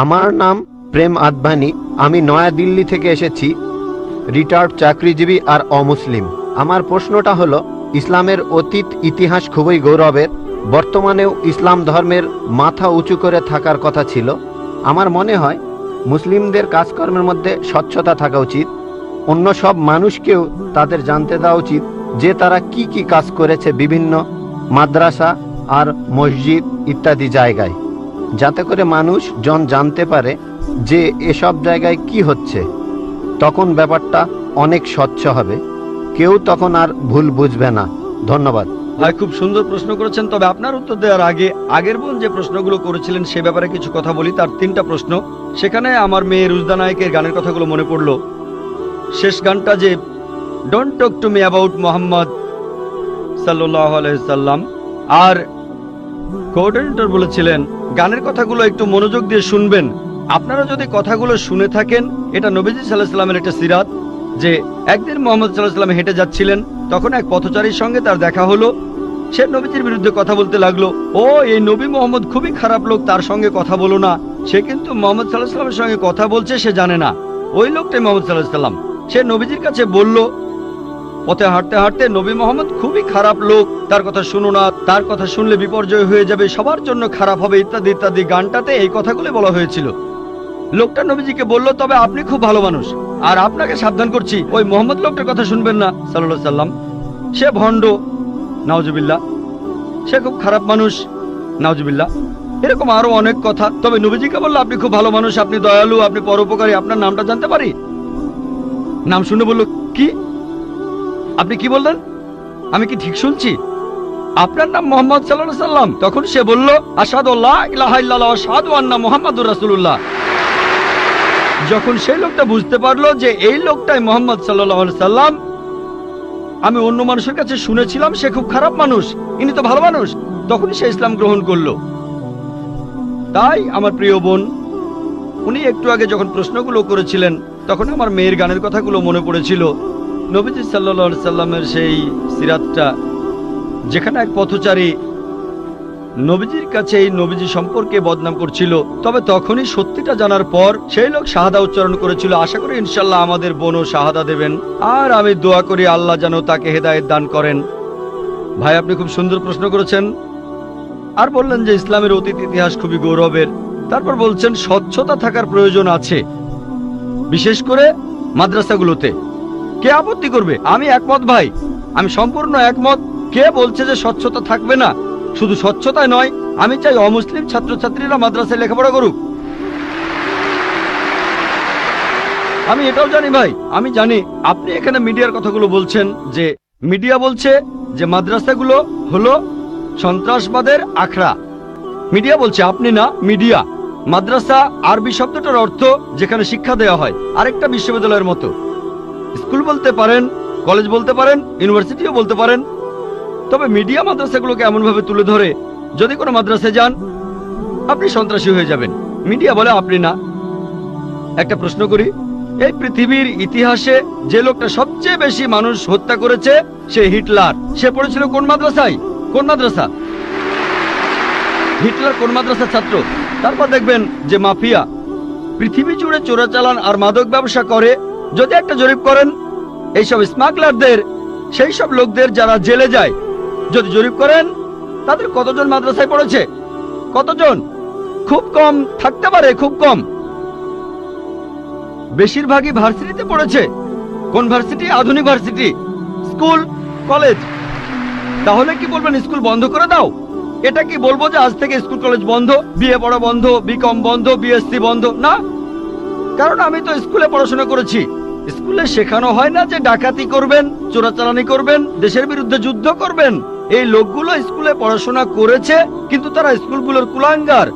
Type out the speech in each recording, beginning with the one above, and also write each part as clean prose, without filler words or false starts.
আমার নাম প্রেম আদভানি। আমি নয়াদিল্লি থেকে এসেছি, রিটায়ার্ড চাকরিজীবী আর অমুসলিম। আমার প্রশ্নটা হলো, ইসলামের অতীত ইতিহাস খুবই গৌরবের। বর্তমানেও ইসলাম ধর্মের মাথা উঁচু করে থাকার কথা ছিল। আমার মনে হয় মুসলিমদের কাজকর্মের মধ্যে স্বচ্ছতা থাকা উচিত। অন্য সব মানুষকেও তাদের জানতে দেওয়া উচিত যে তারা কি কি কাজ করেছে বিভিন্ন মাদ্রাসা আর মসজিদ ইত্যাদি জায়গায়, যাতে করে মানুষজন জানতে পারে যে এসব জায়গায় কি হচ্ছে। তখন ব্যাপারটা অনেক স্বচ্ছ হবে, কেউ তখন আর ভুল বুঝবে না। ধন্যবাদ ভাই, খুব সুন্দর প্রশ্ন করেছেন। তবে আপনার উত্তর দেওয়ার আগে আগের বোন যে প্রশ্নগুলো করেছিলেন সে ব্যাপারে কিছু কথা বলি। তার 3টা প্রশ্ন, সেখানে আমার মেয়ে রুজদা নায়েকের গানের কথাগুলো মনে পড়লো। শেষ গানটা যে don't talk to me about Mohammad সাল্লাল্লাহু আলাইহি সাল্লাম, আর কোঅর্ডিনেটর বলেছিলেন গানের কথাগুলো একটু মনোযোগ দিয়ে শুনবেন। আপনারা যদি কথাগুলো শুনে থাকেন, এটা নবীজি সাল্লাল্লাহু আলাইহি সাল্লামের একটা সিরাত যে একদিন মুহাম্মদ সাল্লাল্লাহু আলাইহি সাল্লাম হেঁটে যাচ্ছিলেন, তখন এক পথচারীর সঙ্গে তার দেখা হলো। সে নবীজির বিরুদ্ধে কথা বলতে লাগলো, ও এই নবী মোহাম্মদ খুবই খারাপ লোক, তার সঙ্গে কথা বলো না। সে কিন্তু মোহাম্মদ সাল্লাল্লাহু আলাইহি সাল্লামের সঙ্গে কথা বলছে, সে জানে না ওই লোকটাই মোহাম্মদ সাল্লাল্লাহু আলাইহি সাল্লাম। সে নবীজির কাছে বলল, পথে হাঁটতে হাঁটতে, নবী মোহাম্মদ খুবই খারাপ লোক, তার কথা শুনো না, তার কথা শুনলে বিপর্যয় হয়ে যাবে, সবার জন্য খারাপ হবে, ইত্যাদি ইত্যাদি। গানটাতে এই কথাগুলো বলা হয়েছিল। লোকটা নবীজিকে বলল, তবে আপনি খুব ভালো মানুষ, আর আপনাকে সাবধান করছি ওই মোহাম্মদ লোকটার কথা শুনবেন না সাল্লাল্লাহু আলাইহি সাল্লাম। সে ভণ্ড, নাউজুবিল্লাহ, সে খুব খারাপ মানুষ, নাউজুবিল্লাহ। এরকম আরো অনেক কথা। তবে নবীজিকে বলল, আপনি খুব ভালো মানুষ, আপনি দয়ালু, আপনি পরোপকারী, আপনার নামটা জানতে পারি? নাম শুনে বলল, কি? আপনি কি বললেন? আমি কি ঠিক শুনছি? আপনার নাম মোহাম্মদ সাল্লাল্লাহু আলাইহি সাল্লাম? তখন সে বলল, আশহাদু আল্লা ইলাহা ইল্লাল্লাহ ওয়া আশহাদু আন্না মুহাম্মাদুর রাসূলুল্লাহ। যখন সেই লোকটা বুঝতে পারলো যে এই লোকটাই মোহাম্মদ সাল্লাল্লাহু আলাইহি সাল্লাম, আমি অন্য মানুষের কাছে শুনেছিলাম সে খুব খারাপ মানুষ, ইনি তো ভালো মানুষ, তখনই সে ইসলাম গ্রহণ করলো। তাই আমার প্রিয় বোন, উনি একটু আগে যখন প্রশ্নগুলো করেছিলেন, তখন আমার মেয়ের গানের কথাগুলো মনে পড়েছিল। নবীজি সাল্লাল্লাহু আলাইহি সাল্লামের সেই সিরাতটা, যেখানে এক পথচারী নবীজির কাছে এই নবীজি সম্পর্কে বদনাম করছিল, তবে তখনই সত্যিটা জানার পর সেই লোক শাহাদা উচ্চারণ করেছিল। আশা করি ইনশাল্লাহ আমাদের বোনও শাহাদা দেবেন, আর আমি দোয়া করি আল্লাহ যেন তাকে হেদায়েত দান করেন। ভাই, আপনি খুব সুন্দর প্রশ্ন করেছেন। আর বললেন যে ইসলামের অতীত ইতিহাস খুবই গৌরবের। তারপর বলছেন স্বচ্ছতা থাকার প্রয়োজন আছে, বিশেষ করে মাদ্রাসাগুলোতে। কে আপত্তি করবে? আমি একমত ভাই, আমি সম্পূর্ণ একমত। কে বলছে যে স্বচ্ছতা থাকবে না? শুধু স্বচ্ছতাই নয়, আমি চাই অমুসলিম ছাত্রছাত্রীরা মাদ্রাসায় লেখাপড়া করুক। আমি এটাও জানি ভাই, আমি জানি আপনি এখানে মিডিয়ার কথাগুলো বলছেন, যে মিডিয়া বলছে যে মাদ্রাসাগুলো হলো সন্ত্রাসবাদের আখড়া। মিডিয়া বলছে, আপনি না, মিডিয়া। মাদ্রাসা আরবি শব্দটার অর্থ যেখানে শিক্ষা দেওয়া হয়, আরেকটা বিশ্ববিদ্যালয়ের মতো। স্কুল বলতে পারেন, কলেজ বলতে পারেন, ইউনিভার্সিটিও বলতে পারেন। তবে মিডিয়া মাদ্রাসাগুলোকে এমনভাবে তুলে ধরে, যদি কোনো মাদ্রাসায় যান আপনি সন্ত্রাসী হয়ে যাবেন। মিডিয়া বলে আপনি না। একটা প্রশ্ন করি, এই পৃথিবীর ইতিহাসে যে লোকটা সবচেয়ে বেশি মানুষ হত্যা করেছে সে হিটলার। সে পড়েছিল কোন মাদ্রাসায়? কোন মাদ্রাসা? হিটলার কোন মাদ্রাসার ছাত্র? তারপর দেখবেন যে মাফিয়া পৃথিবী জুড়ে চোরাচালান আর মাদক ব্যবসা করে। যদি একটা জরিপ করেন এইসব স্মাগলারদের, সেই সব লোকদের যারা জেলে যায়, যদি জরিপ করেন তাদের কতজন মাদ্রাসায় পড়েছে? কতজন? খুব কম থাকতে পারে, খুব কম। বেশিরভাগই ভার্সিটিতে পড়েছে। কোন ভার্সিটি? আধুনিক ভার্সিটি, স্কুল, কলেজ। তাহলে কি বলবেন স্কুল বন্ধ করে দাও? এটা কি বলবো যে আজ থেকে স্কুল কলেজ বন্ধ, বিএ পড়া বন্ধ, বিকম বন্ধ, বিএসসি বন্ধ? না, কারণ আমি তো স্কুলে পড়াশোনা করেছি। স্কুলে শেখানো হয় না যে ডাকাতি করবেন, চোরাচালানি করবেন, দেশের বিরুদ্ধে যুদ্ধ করবেন। এই লোকগুলো স্কুলে পড়াশোনা করেছে, কিন্তু তারা স্কুলগুলোর কুলাঙ্গার।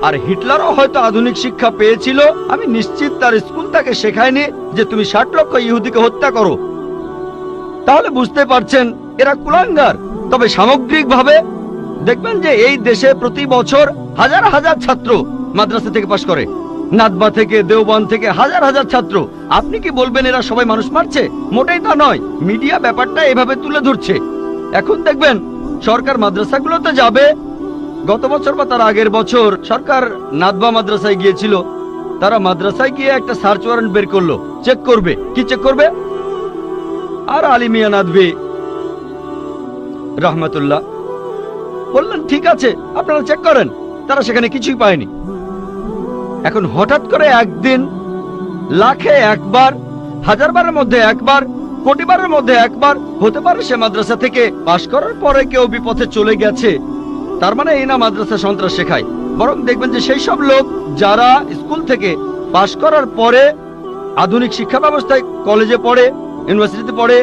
আর হিটলারও হয়তো আধুনিক শিক্ষা পেয়েছিল, আমি নিশ্চিত তার স্কুল তাকে শেখায়নি যে তুমি 60 লক্ষ ইহুদিকে হত্যা করো। তাহলে বুঝতে পারছেন এরা কুলাঙ্গার। তবে সামগ্রিকভাবে দেখবেন যে এই দেশে প্রতি বছর হাজার হাজার ছাত্র মাদ্রাসা থেকে পাশ করে, নাদবা থেকে, দেওবন্দ থেকে হাজার হাজার ছাত্র। আপনি কি বলবেন এরা সবাই মানুষ মারছে? মোটেই তা নয়। মিডিয়া ব্যাপারটা এভাবে তুলে ধরছে। এখন দেখবেন সরকার মাদ্রাসাগুলোতে যাবে, গত বছর বা তার আগের বছর সরকার নাদবা মাদ্রাসায় গিয়েছিল। তারা মাদ্রাসায় গিয়ে একটা সার্চ ওয়ারেন্ট বের করলো, চেক করবে। কি চেক করবে? আর আলী মিয়া নাদভি রহমতুল্লাহ বললেন, ঠিক আছে আপনারা চেক করেন। তারা সেখানে কিছুই পায়নি। এখন হঠাৎ করে একদিন লাখে একবার, হাজার বারের মধ্যে একবার, কোটি বারের মধ্যে একবার হতে পারে সে মাদ্রাসা থেকে পাশ করার পরে কেউ বিপথে চলে গেছে। তার মানে এই না মাদ্রাসা সন্ত্রাস শেখায়। বরং দেখবেন যে সেই সব লোক যারা স্কুল থেকে পাশ করার পরে আধুনিক শিক্ষা ব্যবস্থায় কলেজে পড়ে, ইউনিভার্সিটিতে পড়ে,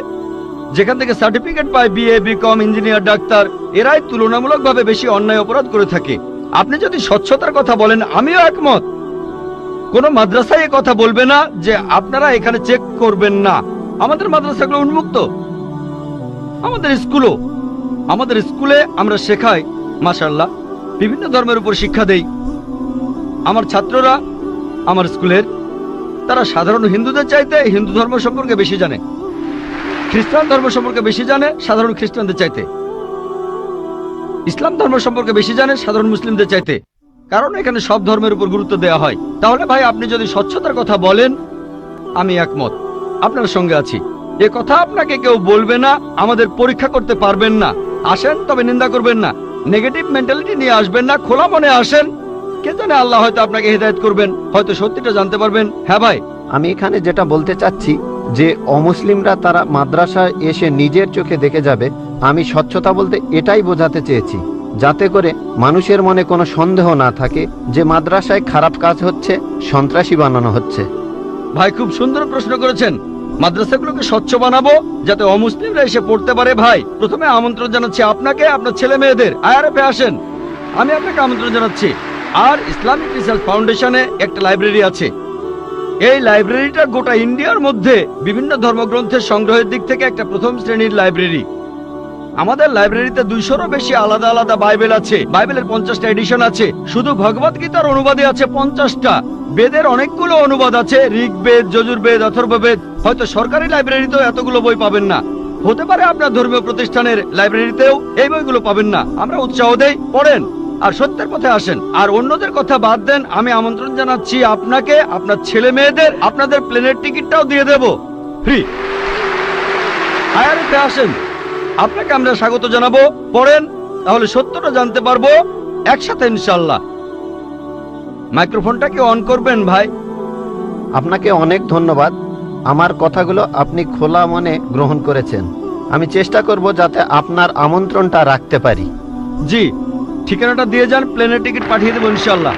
যেখান থেকে সার্টিফিকেট পায় বিএ, বিকম, ইঞ্জিনিয়ার, ডাক্তার, এরাই তুলনামূলকভাবে বেশি অন্যায় অপরাধ করে থাকে। আপনি যদি স্বচ্ছতার কথা বলেন, আমিও একমত। কোন মাদ্রাসায় এ কথা বলবে না যে আপনারা এখানে চেক করবেন না। আমাদের মাদ্রাসাগুলো উন্মুক্ত, আমাদের স্কুলে আমরা শেখাই মাশাআল্লাহ, বিভিন্ন ধর্মের উপর শিক্ষা দেই। আমার ছাত্ররা আমার স্কুলের, তারা সাধারণ হিন্দুদের চাইতে হিন্দু ধর্ম সম্পর্কে বেশি জানে, খ্রিস্টান ধর্ম সম্পর্কে বেশি জানে সাধারণ খ্রিস্টানদের চাইতে, ইসলাম ধর্ম সম্পর্কে বেশি জানে সাধারণ মুসলিমদের চাইতে। কারণ এখানে সব ধর্মের উপর গুরুত্ব দেওয়া হয়। তাহলে ভাই আপনি যদি স্বচ্ছতার কথা বলেন, আমি একমত, আপনার সঙ্গে আছি। এ কথা আপনাকে কেউ বলবে না, আমাদের পরীক্ষা করতে পারবেন না। আসেন, তবে নিন্দা করবেন না, নেগেটিভ মেন্টালিটি নিয়ে আসবেন না, খোলা মনে আসেন। কে জানে আল্লাহ হয়তো আপনাকে হেদায়েত করবেন, হয়তো সত্যিটা জানতে পারবেন। হ্যাঁ ভাই, আমি এখানে যেটা বলতে চাচ্ছি যে অমুসলিমরা তারা মাদ্রাসায় এসে নিজের চোখে দেখে যাবে। আমি স্বচ্ছতা বলতে এটাই বোঝাতে চেয়েছি, যাতে করে মানুষের মনে কোনো সন্দেহ না থাকে যে মাদ্রাসায় খারাপ কাজ হচ্ছে, সন্ত্রাসী বানানো হচ্ছে। ভাই খুব সুন্দর প্রশ্ন করেছেন। মাদ্রাসাগুলোকে স্বচ্ছ বানাবো যাতে অমুসলিমরা এসে পড়তে পারে। ভাই প্রথমে আমন্ত্রণ জানাচ্ছি আপনাকে, আপনার ছেলে মেয়েদের আইআরএফে আসেন, আমি আপনাকে আমন্ত্রণ জানাচ্ছি। আর ইসলামিক রিসার্চ ফাউন্ডেশনে একটা লাইব্রেরি আছে। এই লাইব্রেরিটা গোটা ইন্ডিয়ার মধ্যে বিভিন্ন ধর্মগ্রন্থের সংগ্রহের দিক থেকে একটা প্রথম শ্রেণীর লাইব্রেরি। আমাদের লাইব্রেরিতে 200-রও বেশি আলাদা আলাদা বাইবেল আছে। বাইবেলের 50টা এডিশন আছে। শুধু ভগবত গীতার অনুবাদে আছে 50টা। বেদের অনেকগুলো অনুবাদ আছে, ঋগ্বেদ, যজুর্বেদ, অথর্ববেদ। হয়তো সরকারি লাইব্রেরিতেও এতগুলো বই পাবেন না, হতে পারে আপনার ধর্মীয় প্রতিষ্ঠানের লাইব্রেরিতেও এই বইগুলো পাবেন না। আমরা উৎসাহ দেই, পড়েন আর সত্যের পথে আসেন। আর অন্যদের কথা বাদ দেন, আমি আমন্ত্রণ জানাচ্ছি আপনাকে, আপনার ছেলে মেয়েদের, আপনাদের প্লেনের টিকিটটাও দিয়ে দেব ফ্রি। আইআরএফে আসেন, আপনাকে আমরা স্বাগত জানাবো। পড়েন, তাহলে সত্যটা জানতে পারবো একসাথে ইনশাআল্লাহ। মাইক্রোফোনটা কি অন করবেন ভাই? আপনাকে অনেক ধন্যবাদ। আমার কথাগুলো আপনি খোলা মনে গ্রহণ করেছেন। আমি চেষ্টা করব যাতে আপনার আমন্ত্রণটা রাখতে পারি। জি, ঠিকানাটা দিয়ে যান, প্লেনের টিকিট পাঠিয়ে দেবো ইনশাআল্লাহ।